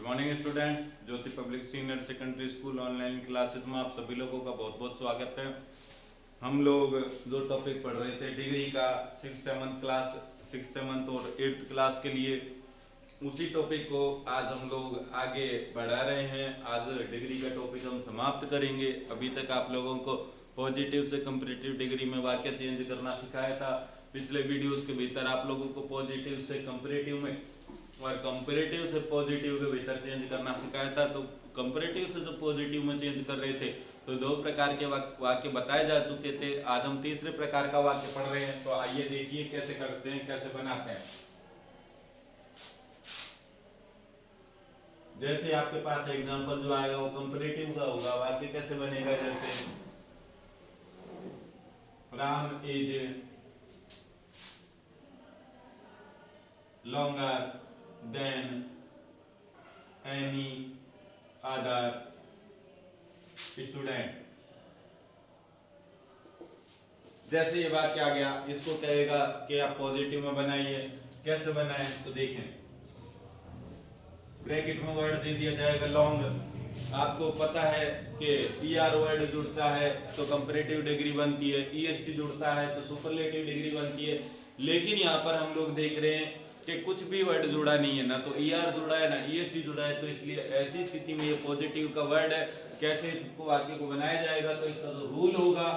Morning students, Jyoti public senior secondary school online classes में आप सभी लोगों का बहुत बहुत स्वागत है। हम लोग जो टॉपिक पढ़ रहे थे डिग्री का 6th 7th और 8th क्लास के लिए, उसी टॉपिक को आज हम लोग आगे बढ़ा रहे हैं। आज डिग्री का टॉपिक हम समाप्त करेंगे। अभी तक आप लोगों को पॉजिटिव से कंपैरेटिव डिग्री में वाक्य चेंज करना सिखाया था। पिछले वीडियोस के भीतर आप लोगों को पॉजिटिव से कंपैरेटिव में और कंपैरेटिव से पॉजिटिव के भीतर चेंज करना सिखाया था। तो कंपैरेटिव से जो पॉजिटिव में चेंज कर रहे थे तो दो प्रकार के वाक्य बताए जा चुके थे। आज हम तीसरे प्रकार का वाक्य पढ़ रहे हैं। तो आइए देखिए कैसे करते हैं, कैसे बनाते हैं। जैसे आपके पास एग्जांपल जो आएगा वो कंपैरेटिव का होगा। वाक्य कैसे बनेगा, जैसे Ram is longer than any other student. जैसे ये वाक्य आ गया, इसको कहेगा कि आप पॉजिटिव में बनाइए। कैसे बनाएं तो देखें, ब्रैकेट में वर्ड दे दिया जाएगा लॉन्ग। आपको पता है कि ईआर वर्ड जुड़ता है तो कंपैरेटिव डिग्री बनती है, ईएसटी जुड़ता है तो सुपरलेटिव डिग्री बनती है। लेकिन यहाँ पर हम लोग देख रहे हैं कि कुछ भी वर्ड जुड़ा नहीं है, ना तो ईआर जुड़ा है ना ईएसटी जुड़ा है। तो इसलिए ऐसी स्थिति में ये पॉजिटिव का वर्ड है। कैसे इसको वाक्य को बनाया जाएगा, तो इसका जो रूल होगा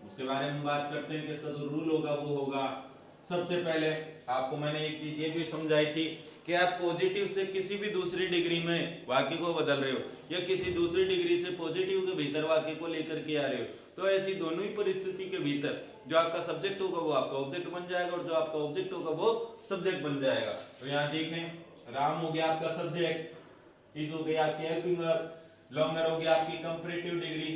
उसके बारे में बात करते हैं कि इसका जो रूल होगा वो होगा, सबसे पहले आपको मैंने एक चीज ये भी समझाई थी कि आप पॉजिटिव से किसी भी दूसरी डिग्री में वाक्य को बदल रहे हो या किसी दूसरी डिग्री से पॉजिटिव के भीतर वाक्य को लेकर के आ रहे हो, तो ऐसी दोनों ही परिस्थिति के भीतर जो आपका सब्जेक्ट होगा वो आपका ऑब्जेक्ट बन जाएगा और जो आपका ऑब्जेक्ट होगा वो सब्जेक्ट बन जाएगा। तो यहाँ देखें, राम हो गया आपका सब्जेक्ट, इज हो गया आपकी हेल्पिंग वर्ब, लॉन्गर हो गया आपकी comparative degree,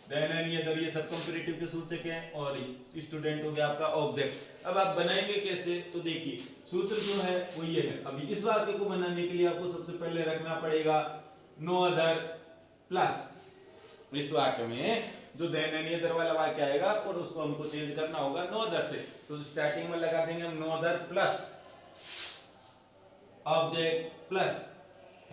than any other ये सब कंपैरेटिव के सूचक हैं, और स्टूडेंट हो गया आपका ऑब्जेक्ट। अब आप बनाएंगे कैसे, तो देखिए सूत्र जो है वो ये है। अभी इस वाक्य को बनाने के लिए आपको सबसे पहले रखना पड़ेगा नो अदर प्लस। इस वाक्य में जो देन एनी अदर वाला वाक्य आएगा और उसको हमको चेंज करना होगा नो अदर से। तो स्टार्टिंग में लगा देंगे हम no other plus object plus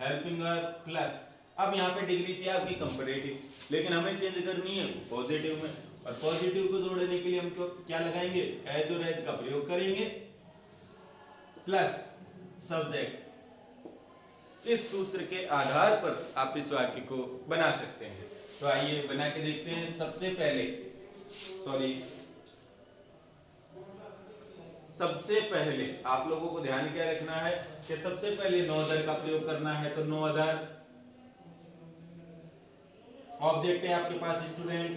helping verb plus. अब यहाँ पे डिग्री थी आपकी कंपैरेटिव, लेकिन हमें चेंज करनी है पॉजिटिव में, और पॉजिटिव को जोड़ने के लिए हम क्या लगाएंगे, एज और एज का प्रयोग करेंगे प्लस सब्जेक्ट। इस सूत्र के आधार पर आप इस वाक्य को बना सकते हैं। तो आइए बना के देखते हैं। सबसे पहले आप लोगों को ध्यान क्या रखना है कि सबसे पहले नो अदर का प्रयोग करना है। तो नो अदर, ऑब्जेक्ट है आपके पास स्टूडेंट,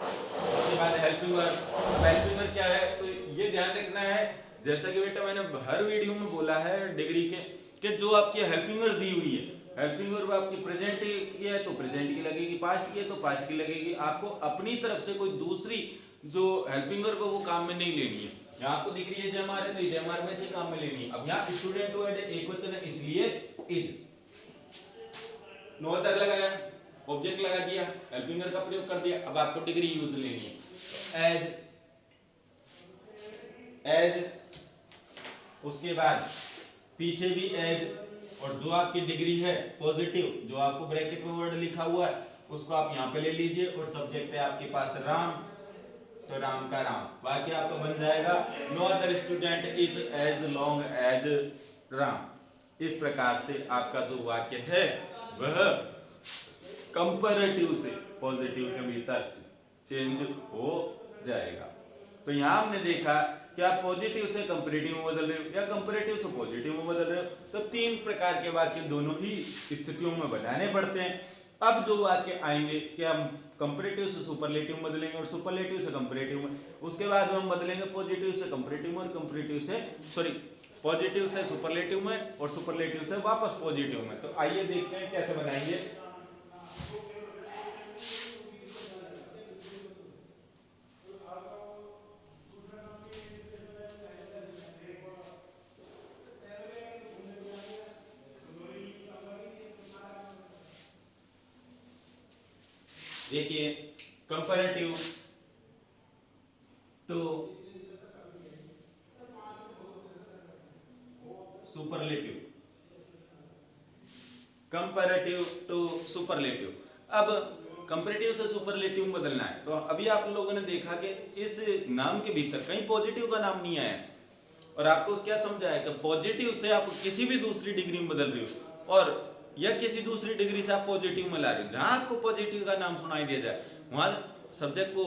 उसके बाद हेल्पिंग वर्ब। अब हेल्पिंग वर्ब क्या है, तो ये ध्यान रखना है, जैसा कि बेटा मैंने हर वीडियो में बोला है डिग्री के कि जो आपकी हेल्पिंग वर्ब दी हुई है, हेल्पिंग वर्ब आपकी प्रेजेंट की है तो प्रेजेंट की लगेगी, पास्ट की है तो पास्ट की लगेगी। आपको अपनी तरफ से कोई दूसरी जो हेल्पिंग वर्ब वो काम में नहीं लेनी है। यहाँ आपको दिख रही है जयमार है तो जयमार में से काम में लेनी है। अब यहाँ स्टूडेंट वर्ड एक वचन है इसलिए इज, नो अदर लगाया, ऑब्जेक्ट लगा दिया, हेल्पिंग वर्ब का प्रयोग कर दिया। अब आपको डिग्री यूज लेनी है, एज, उसके बाद पीछे भी एज, और जो आपकी डिग्री है पॉजिटिव, जो आपको ब्रैकेट में वर्ड लिखा हुआ है उसको आप यहाँ पे ले लीजिए, और सब्जेक्ट है आपके पास राम, तो राम का राम। वाक्य आपका बन जाएगा no other student is as long as Ram. इस प्रकार से आपका जो वाक्य है वह कंपैरेटिव से पॉजिटिव के भीतर चेंज हो जाएगा। तो यहां हमने देखा कि आप पॉजिटिव से कंपैरेटिव में बदल रहे हो या कंपैरेटिव से पॉजिटिव में बदल रहे हो, तो तीन प्रकार के वाक्य दोनों ही स्थितियों में बनाने पड़ते हैं। अब जो वाक्य आएंगे कि हम कंपैरेटिव से सुपरलेटिव में बदलेंगे और सुपरलेटिव से कंपैरेटिव में, उसके बाद में हम बदलेंगे पॉजिटिव से कंपैरेटिव में और पॉजिटिव से सुपरलेटिव में और सुपरलेटिव से वापस पॉजिटिव में। तो आइए देखते हैं कैसे बनाएंगे। देखिए, comparative to superlative, comparative to superlative. अब कंपैरेटिव से सुपरलेटिव में बदलना है, तो अभी आप लोगों ने देखा कि इस नाम के भीतर कहीं पॉजिटिव का नाम नहीं आया, और आपको क्या समझाया कि पॉजिटिव से आप किसी भी दूसरी डिग्री में बदल रहे हो, और या किसी दूसरी डिग्री से आप पॉजिटिव में ला रहे हो। जहां आपको पॉजिटिव का नाम सुनाई दिया जाए वहां सब्जेक्ट को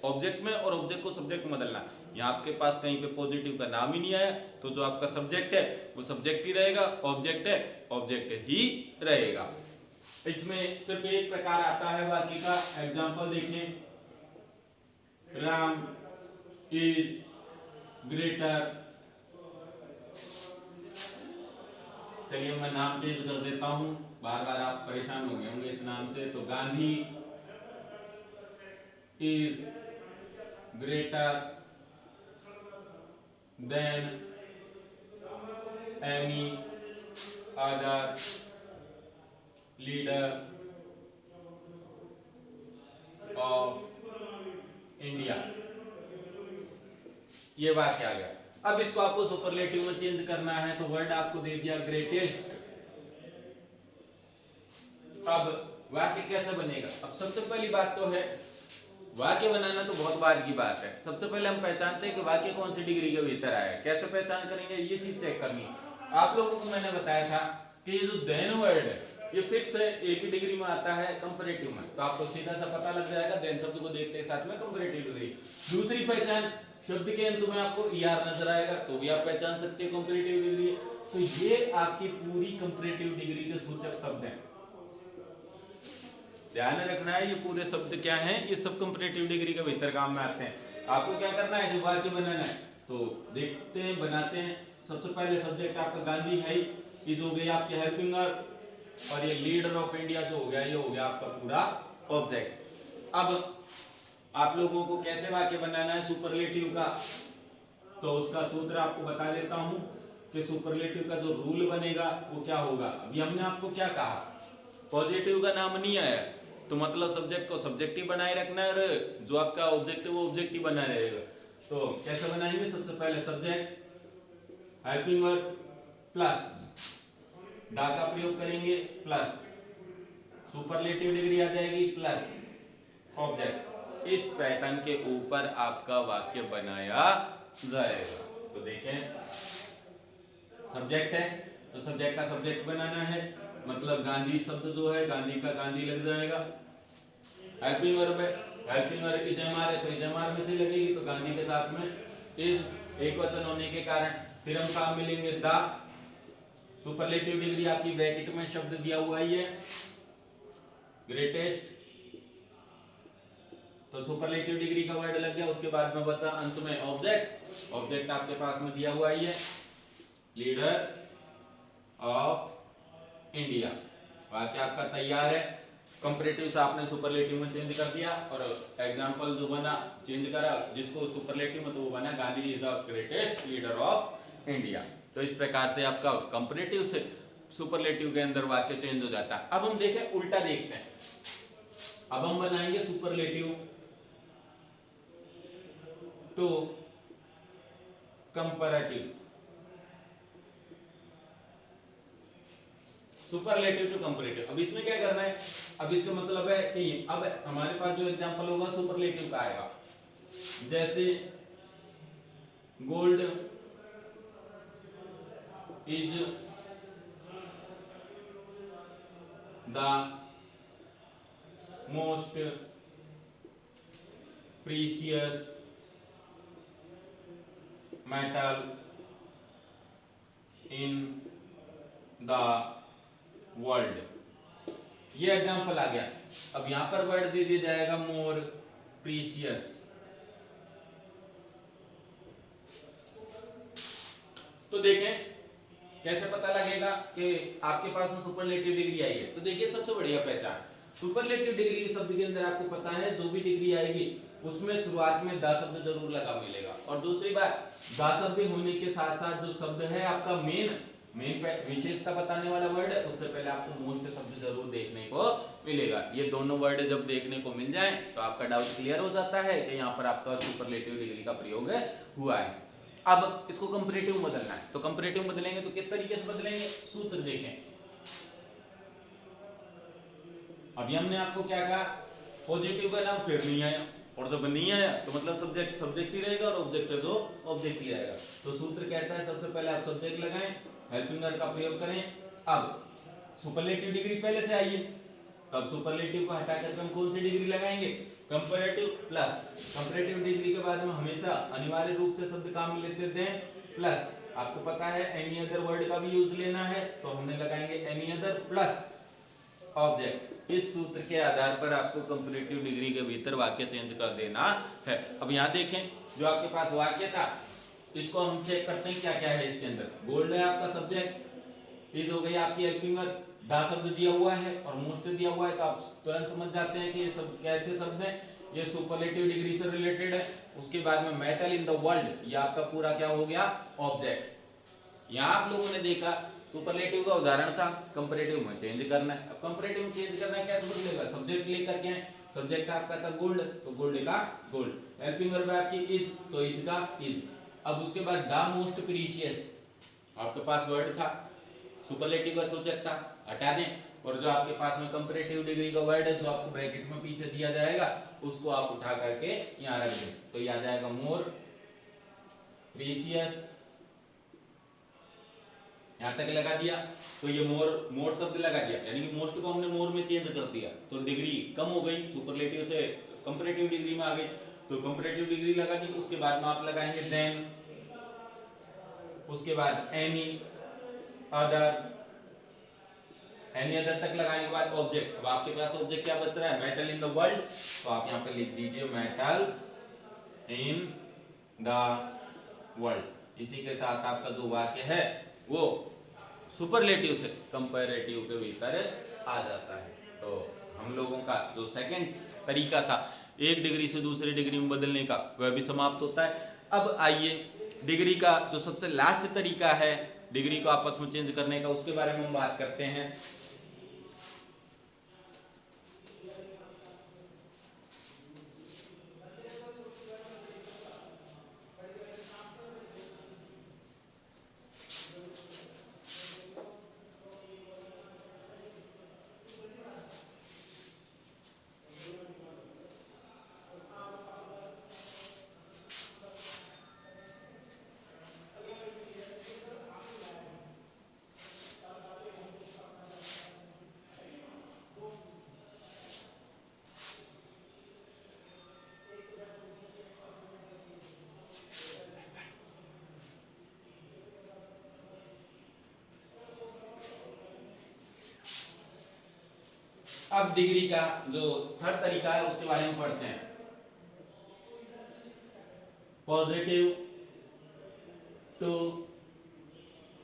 ऑब्जेक्ट में और ऑब्जेक्ट को सब्जेक्ट में बदलना। यहाँ आपके पास कहीं पे पॉजिटिव का नाम ही नहीं आया, तो जो आपका सब्जेक्ट है वो सब्जेक्ट ही रहेगा, ऑब्जेक्ट है ऑब्जेक्ट ही रहेगा। इसमें सिर्फ एक प्रकार आता है वाक्य का। एग्जांपल देखिए, राम इज ग्रेटर, चलिए मैं नाम चेंज कर देता हूं, बार बार आप परेशान हो गए होंगे इस नाम से। तो Gandhi is greater than any other leader of India. ये वाक्य आ गया। अब इसको आपको सुपरलेटिव में चेंज करना है, तो वर्ड आपको दे दिया ग्रेटेस्ट। अब वाक्य कैसे बनेगा? अब सबसे पहली बात तो है, वाक्य बनाना तो बहुत बाद की बात है। सबसे पहले हम पहचानते हैं कि वाक्य कौन सी डिग्री के भीतर आया है। कैसे पहचान करेंगे, ये चीज चेक करनी है। आप लोगों को मैंने बताया था कि ये जो देन वर्ड है ये फिक्स है, एक ही डिग्री में आता है कंपैरेटिव में, तो आपको सीधा सा पता लग जाएगा देन शब्द को देखते साथ में कंपैरेटिव डिग्री। दूसरी पहचान, शब्द के अंत में आपको ईआर नजर आएगा तो भी आप पहचान सकते हैं कंपैरेटिव डिग्री। तो ये आपकी पूरी कंपैरेटिव डिग्री के सूचक शब्द हैं। ध्यान रखना है, ये पूरे शब्द क्या हैं, ये सब कंपैरेटिव डिग्री के भीतर काम में आते हैं। आपको क्या करना है, जब वाक्य बनाना है तो देखते हैं, बनाते हैं। सबसे पहले सब्जेक्ट आपका गांधी है, इज हो गई आपकी हेल्पिंग और ये लीडर ऑफ इंडिया जो हो गया ये हो गया आपका पूरा ऑब्जेक्ट। अब आप लोगों को कैसे वाक्य बनाना है सुपरलेटिव का, तो उसका सूत्र आपको बता देता हूं कि सुपरलेटिव का जो रूल बनेगा वो क्या होगा। अभी हमने आपको क्या कहा, पॉजिटिव का नाम नहीं आया तो मतलब सब्जेक्ट को सब्जेक्ट ही बनाए रखना है, और जो आपका ऑब्जेक्ट है वो ऑब्जेक्ट ही बना रहेगा। तो कैसे बनाएंगे, सबसे पहले सब्जेक्ट हेल्पिंग वर्ब प्लस दा का प्रयोग करेंगे, प्लस सुपरलेटिव डिग्री आ जाएगी, प्लस ऑब्जेक्ट। इस पैटर्न के ऊपर आपका वाक्य बनाया जाएगा। तो देखें, सब्जेक्ट है तो सब्जेक्ट का सब्जेक्ट बनाना है, मतलब गांधी शब्द जो है गांधी का गांधी लग जाएगा। हेल्पिंग वर्ब है, हेल्पिंग वर्ब इजमार है तो इजमार में से लगेगी, तो गांधी के साथ में इज एक वचन होने के कारण फिर हम काम मिलेंगे दा। सुपरलेटिव डिग्री आपकी ब्रैकेट में शब्द दिया हुआ ही है ग्रेटेस्ट, तो सुपरलेटिव डिग्री का वर्ड लग गया। उसके बाद में बचा अंत में ऑब्जेक्ट, ऑब्जेक्ट आपके पास में दिया हुआ ही है लीडर ऑफ इंडिया। वाक्य आपका तैयार है। कंपैरेटिव से आपने सुपरलेटिव में चेंज कर दिया, और एग्जांपल जो बना चेंज करा जिसको सुपरलेटिव में, तो वो बना Gandhi is the greatest leader of India. तो इस प्रकार से आपका कंपैरेटिव से सुपरलेटिव के अंदर वाक्य चेंज हो जाता है। अब हम देखें, उल्टा देखते हैं। अब हम बनाएंगे superlative to comparative, superlative to comparative. अब इसमें क्या करना है, अब इसका मतलब है कि अब हमारे पास जो एग्जांपल होगा सुपरलेटिव का आएगा, जैसे gold is the most precious metal in the world. ये एग्जांपल आ गया। अब यहां पर वर्ड दे दिया जाएगा मोर प्रीशियस। तो देखें कैसे पता लगेगा कि आपके पास में सुपरलेटिव डिग्री आई है। तो देखिए, सबसे बढ़िया पहचान, सुपरलेटिव डिग्री के शब्द के अंदर आपको पता है जो भी डिग्री आएगी उसमें शुरुआत में दा शब्द जरूर लगा मिलेगा। और दूसरी बात, दा शब्द होने के साथ साथ जो शब्द है आपका मेन विशेषता बताने वाला वर्ड है, उससे पहले आपको मोस्ट शब्द जरूर देखने को मिलेगा। ये दोनों वर्ड जब देखने को मिल जाएं तो आपका डाउट क्लियर हो जाता है कि यहाँ पर आपका सुपरलेटिव डिग्री का प्रयोग हुआ है। अब इसको कंपैरेटिव बदलना है, तो कंपैरेटिव बदलेंगे तो किस तरीके से बदलेंगे, सूत्र देखें। अभी हमने आपको क्या कहा, पॉजिटिव का नाम फिर नहीं आया, और जब नहीं आया तो मतलब सब्जेक्ट ही रहेगा और ऑब्जेक्ट है जो ऑब्जेक्ट ही आएगा। तो सूत्र कहता है सबसे पहले आप सब्जेक्ट लगाएं, हेल्पिंग वर्ब का प्रयोग करें। अब सुपरलेटिव डिग्री पहले से आई है, अब सुपरलेटिव को हटा करके हम कौन सी डिग्री लगाएंगे, कंपैरेटिव प्लस। कंपैरेटिव डिग्री के बाद में हमेशा अनिवार्य रूप से शब्द काम में लेते थे प्लस। आपको पता है एनी अदर वर्ड का भी यूज लेना है, तो हमने लगाएंगे एनी अदर प्लस ऑब्जेक्ट। इस सूत्र के आधार पर आपको कंपैरेटिव डिग्री के भीतर वाक्य चेंज कर देना है। अब यहाँ देखें, जो आपके पास वाक्य था इसको हम चेक करते हैं क्या क्या है इसके अंदर। गोल्ड है आपका सब्जेक्ट, इज हो गई आपकी हेल्पिंग वर्ब, दा शब्द दिया हुआ है और मोस्ट दिया हुआ है, तो आप तुरंत समझ जाते हैं कि ये सब कैसे शब्द हैं, ये सुपरलेटिव डिग्री से रिलेटेड है। उसके बाद में मेटल इन द वर्ल्ड, ये आपका पूरा क्या हो गया, ऑब्जेक्ट। यहाँ आप लोगों ने देखा सुपरलेटिव का उदाहरण था, कंपैरेटिव में चेंज करना है। अब कंपैरेटिव में चेंज करना है, कैसे बदलेगा, सब्जेक्ट लेकर के, सब्जेक्ट आपका था गोल्ड, तो गोल्ड का गोल्ड, हेल्पिंग वर्ब आपकी इज, तो इज का इज। अब उसके बाद द मोस्ट प्रीशियस, आपके पास वर्ड था, सुपरलेटिव का सूचक था, हटा दें, और जो आपके पास में कंपैरेटिव डिग्री का वर्ड है जो आपको ब्रैकेट में पीछे दिया जाएगा उसको आप उठा करके यहाँ रख दें, तो ये आ जाएगा मोर प्रीशियस। यहाँ तक लगा दिया, तो ये मोर शब्द लगा दिया, यानी कि मोस्ट को हमने मोर में चेंज कर दिया, तो डिग्री कम हो गई, सुपरलेटिव से कंपैरेटिव डिग्री में आ गई, तो कंपैरेटिव डिग्री लगा दी। उसके बाद में आप लगाएंगे देन, उसके बाद एनी अदर तक लगाने के बाद ऑब्जेक्ट। अब आपके पास ऑब्जेक्ट क्या बच रहा है, मेटल इन द वर्ल्ड, तो आप यहाँ पे लिख दीजिए मेटल इन द वर्ल्ड। इसी के साथ आपका जो वाक्य है वो सुपरलेटिव से कंपैरेटिव के भीतर आ जाता है। तो हम लोगों का जो सेकंड तरीका था एक डिग्री से दूसरी डिग्री में बदलने का, वह भी समाप्त होता है। अब आइए डिग्री का जो सबसे लास्ट तरीका है डिग्री को आपस में चेंज करने का, उसके बारे में हम बात करते हैं। अब डिग्री का जो थर्ड तरीका है उसके बारे में पढ़ते हैं। Positive to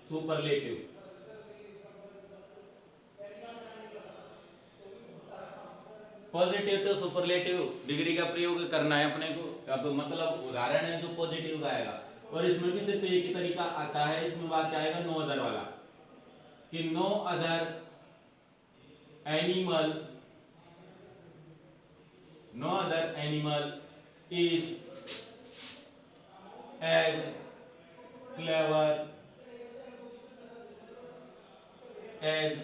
superlative. Positive to superlative degree का प्रयोग करना है अपने को। अब मतलब उदाहरण है जो पॉजिटिव का आएगा, और इसमें भी सिर्फ एक ही तरीका आता है, इसमें वाक्य आएगा नो अदर वाला, कि no other animal, no other animal is as clever as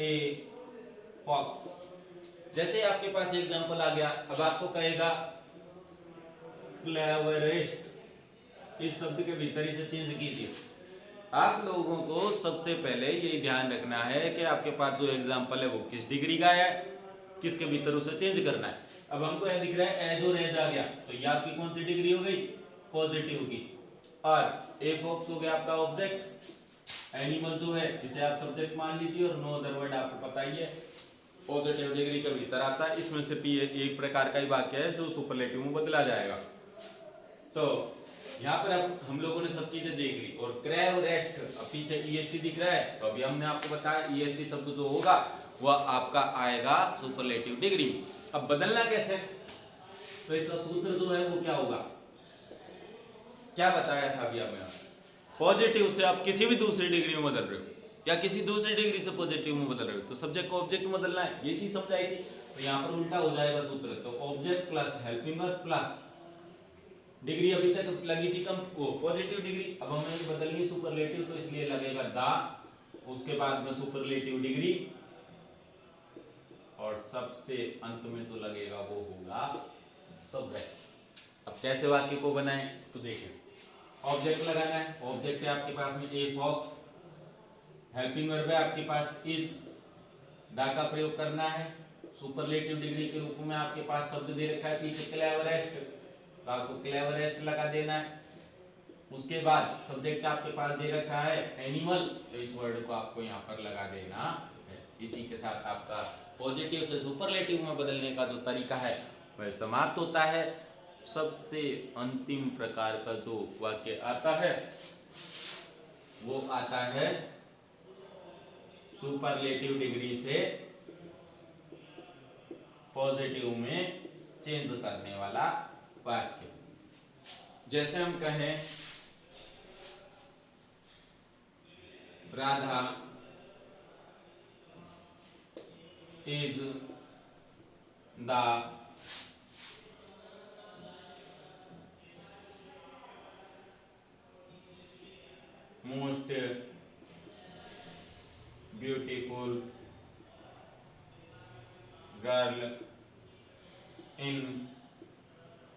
a fox. जैसे आपके पास एग्जांपल आ गया, अब आपको कहेगा क्लेवरेस्ट, इस शब्द के भीतर इसे चेंज कीजिए। आप लोगों को सबसे पहले ये ध्यान रखना है कि आपके पास जो एग्जांपल है वो किस डिग्री का है, किसके भीतर उसे चेंज करना है। अब हमको यह दिख रहा है एज और एज आ गया, तो ये आपकी कौन सी डिग्री हो गई, पॉजिटिव की। और ए फॉक्स हो गया आपका ऑब्जेक्ट, एनिमल जो है इसे आप सब्जेक्ट मान लीजिए, और नो अदर वर्ड आपको पता ही है पॉजिटिव डिग्री के भीतर आता है। इसमें से एक प्रकार का ही वाक्य है जो सुपरलेटिव में बदला जाएगा। तो यहाँ पर अब हम लोगों ने सब चीजें देख ली, और क्रैव रेस्ट, अब पीछे ईएसटी दिख रहा है, तो अभी हमने आपको बताया ईएसटी शब्द जो होगा वह आपका आएगा सुपरलेटिव डिग्री में। अब बदलना कैसे, तो इसका सूत्र जो है वो क्या होगा, क्या बताया था अभी हमने, पॉजिटिव से आप किसी भी दूसरी डिग्री में बदल रहे हो या किसी दूसरी डिग्री से पॉजिटिव में बदल रहे हो, तो सब्जेक्ट को ऑब्जेक्ट में बदलना है, ये चीज समझाई थी। तो यहाँ पर उल्टा हो जाएगा सूत्र, तो object plus helping verb plus degree अभी तक लगी थी कम वो पॉजिटिव डिग्री, अब हमें बदलनी सुपरलेटिव, तो इसलिए लगेगा दा, उसके बाद में सुपरलेटिव डिग्री, और सबसे अंत में जो लगेगा वो होगा सब्जेक्ट। अब कैसे वाक्य को बनाएं, तो देखिए ऑब्जेक्ट लगाना है, ऑब्जेक्ट है आपके पास में ए फॉक्स, हेल्पिंग वर्ब है आपके पास इज, दा का प्रयोग करना है, सुपरलेटिव डिग्री के रूप में आपके पास शब्द दे रखा है पीछे क्लेवरेस्ट, तो आपको क्लेवरेस्ट लगा देना है। उसके बाद सब्जेक्ट आपके पास दे रखा है एनिमल, तो इस वर्ड को आपको यहाँ पर लगा देना है। इसी के साथ आपका पॉजिटिव से सुपरलेटिव में बदलने का जो तरीका है वह समाप्त होता है। सबसे अंतिम प्रकार का जो वाक्य आता है वो आता है सुपरलेटिव डिग्री से पॉजिटिव में चेंज करने वाला वाक्य। जैसे हम कहें Radha is the most beautiful girl in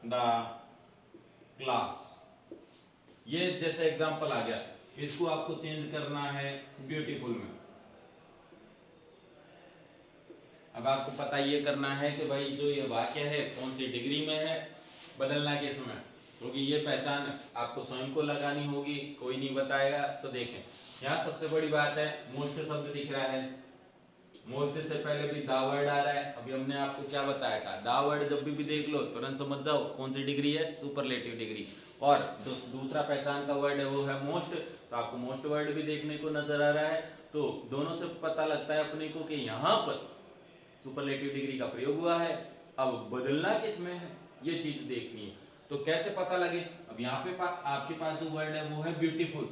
the class. ये जैसे एग्जांपल आ गया, इसको आपको चेंज करना है ब्यूटीफुल में। अब आपको पता ये करना है कि भाई जो ये वाक्य है कौन सी डिग्री में है, बदलना किस में, क्योंकि ये पहचान आपको स्वयं को लगानी होगी, कोई नहीं बताएगा। तो देखें यहाँ सबसे बड़ी बात है मोस्ट शब्द दिख रहा है, मोस्ट से पहले भी दा वर्ड आ रहा है। अभी हमने आपको क्या बताया था, दा वर्ड जब भी देख लो तुरंत समझ जाओ कौन सी डिग्री है, सुपरलेटिव डिग्री। और जो दूसरा पहचान का वर्ड है वो है मोस्ट, तो आपको मोस्ट वर्ड भी देखने को नजर आ रहा है। तो दोनों से पता लगता है अपने को कि यहाँ पर सुपरलेटिव डिग्री का प्रयोग हुआ है। अब बदलना किसमें है ये चीज देखनी है। तो कैसे पता लगे, अब यहाँ पे आपके पास जो वर्ड है वो है ब्यूटीफुल,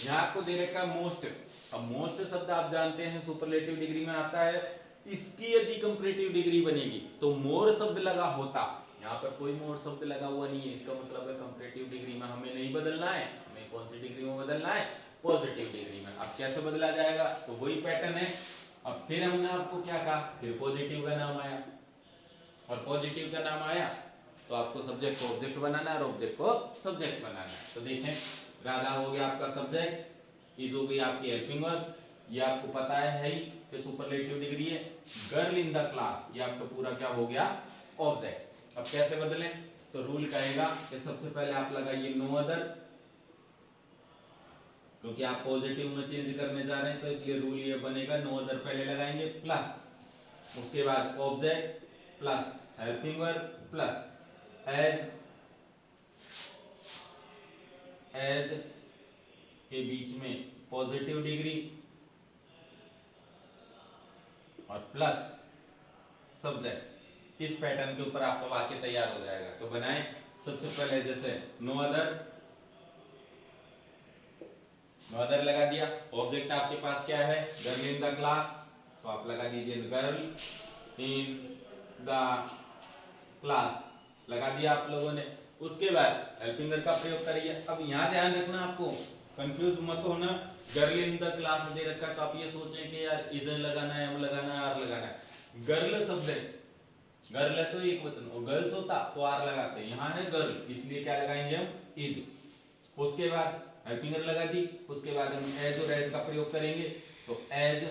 यहाँ आपको दे रखा है मोस्ट। अब मोस्ट शब्द आप जानते हैं सुपरलेटिव डिग्री में आता है, इसकी यदि कंपैरेटिव डिग्री बनेगी तो मोर शब्द लगा होता, यहाँ पर कोई मोर शब्द लगा हुआ नहीं है, इसका मतलब है कंपैरेटिव डिग्री में हमें नहीं बदलना है, हमें कौन सी डिग्री में बदलना है, पॉजिटिव डिग्री में। अब कैसे बदला जाएगा, तो वही पैटर्न है। अब फिर हमने आपको क्या कहा, फिर पॉजिटिव का नाम आया, और पॉजिटिव का नाम आया तो आपको सब्जेक्ट को ऑब्जेक्ट बनाना है और ऑब्जेक्ट को सब्जेक्ट बनाना है। तो देखें राधा हो गया आपका सब्जेक्ट, इज हो गई आपकी हेल्पिंग वर्ब, ये आपको पता है ही कि सुपरलेटिव डिग्री है। गर्ल इन द क्लास, ये आपका पूरा क्या हो गया, ऑब्जेक्ट। अब कैसे बदलें, तो रूल कहेगा कि सबसे पहले आप लगाइए नो अदर, क्योंकि आप पॉजिटिव में चेंज करने जा रहे हैं तो इसलिए रूल ये बनेगा नो अदर पहले लगाएंगे, प्लस उसके बाद object plus helping verb plus as के बीच में पॉजिटिव डिग्री और प्लस सब्जेक्ट। इस पैटर्न के ऊपर आपका वाक्य तैयार हो जाएगा। तो बनाएं सबसे पहले जैसे नो अदर लगा दिया, ऑब्जेक्ट आपके पास क्या है, गर्ल इन द क्लास, तो आप लगा दीजिए गर्ल इन द क्लास, लगा दिया आप लोगों ने। उसके बाद हेल्पिंग वर्ब का प्रयोग करिए। अब यहाँ ध्यान रखना, आपको कंफ्यूज मत होना, गर्ल इन द क्लास दे रखा है तो आप ये सोचें कि यार इज लगाना है, एम लगाना है, आर लगाना है। गर्ल शब्द है, गर्ल है तो एक वचन, और गर्ल्स होता तो आर लगाते हैं, यहाँ है गर्ल इसलिए क्या लगाएंगे हम, इज। उसके बाद हेल्पिंग वर्ब लगा दी, उसके बाद हम एज और एज का प्रयोग करेंगे। तो एज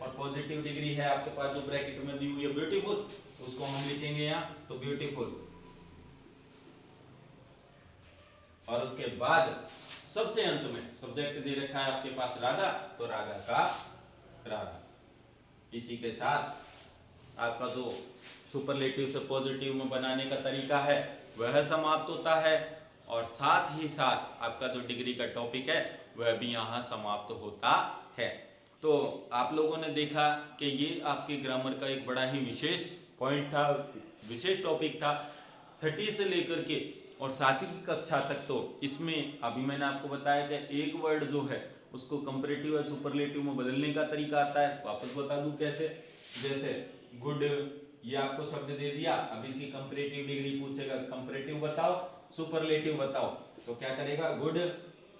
और पॉजिटिव डिग्री है आपके पास जो ब्रैकेट में दी हुई है ब्यूटीफुल, उसको हम लिखेंगे यहाँ, तो ब्यूटीफुल। और उसके बाद सबसे अंत में सब्जेक्ट दे रखा है आपके पास राधा, तो राधा का राधा। इसी के साथ आपका जो सुपरलेटिव से पॉजिटिव में बनाने का तरीका है वह समाप्त होता है, और साथ ही साथ आपका जो डिग्री का टॉपिक है वह भी यहाँ समाप्त होता है। तो आप लोगों ने देखा कि ये आपके ग्रामर का एक बड़ा ही विशेष पॉइंट था, विशेष टॉपिक था, छठी से लेकर के और 7वीं कक्षा तक। तो इसमें अभी मैंने आपको बताया कि एक वर्ड जो है उसको कंपैरेटिव और सुपरलेटिव में बदलने का तरीका आता है। वापस बता दूं कैसे, जैसे गुड ये आपको शब्द दे दिया, अब इसकी कंपैरेटिव डिग्री पूछेगा, कंपैरेटिव बताओ, सुपरलेटिव बताओ, तो क्या करेगा, गुड,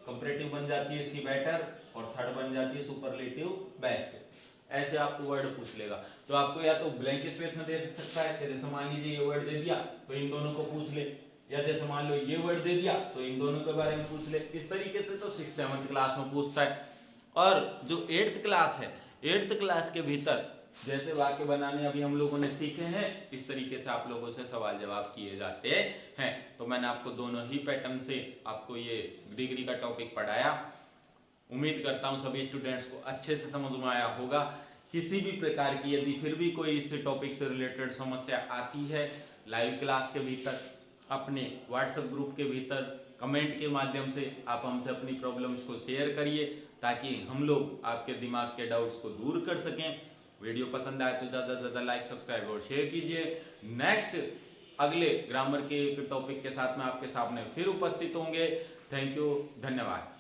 कंपैरेटिव बन जाती है इसकी बेटर, और थर्ड बन जाती है सुपरलेटिव बेस्ट। ऐसे आपको वर्ड पूछ लेगा। तो आपको या तो ब्लैंक स्पेस में दे सकता है कि जैसे मान लीजिए ये वर्ड दे दिया तो इन दोनों को पूछ ले, या जैसे मान लो ये वर्ड दे दिया तो इन दोनों के बारे में पूछ ले। इस तरीके से तो 6th 7th क्लास में पूछता है। और जो 8th क्लास है, 8th क्लास के भीतर जैसे वाक्य बनाने अभी हम लोगों ने सीखे हैं, इस तरीके से आप लोगों से सवाल जवाब किए जाते हैं। तो मैंने आपको दोनों ही पैटर्न से आपको ये डिग्री का टॉपिक पढ़ाया। उम्मीद करता हूं सभी स्टूडेंट्स को अच्छे से समझ में आया होगा। किसी भी प्रकार की यदि फिर भी कोई इस टॉपिक से रिलेटेड समस्या आती है, लाइव क्लास के भीतर, अपने व्हाट्सएप ग्रुप के भीतर कमेंट के माध्यम से आप हमसे अपनी प्रॉब्लम्स को शेयर करिए, ताकि हम लोग आपके दिमाग के डाउट्स को दूर कर सकें। वीडियो पसंद आए तो ज़्यादा से ज़्यादा लाइक, सब्सक्राइब और शेयर कीजिए। नेक्स्ट अगले ग्रामर के एक टॉपिक के साथ में आपके सामने फिर उपस्थित होंगे। थैंक यू, धन्यवाद।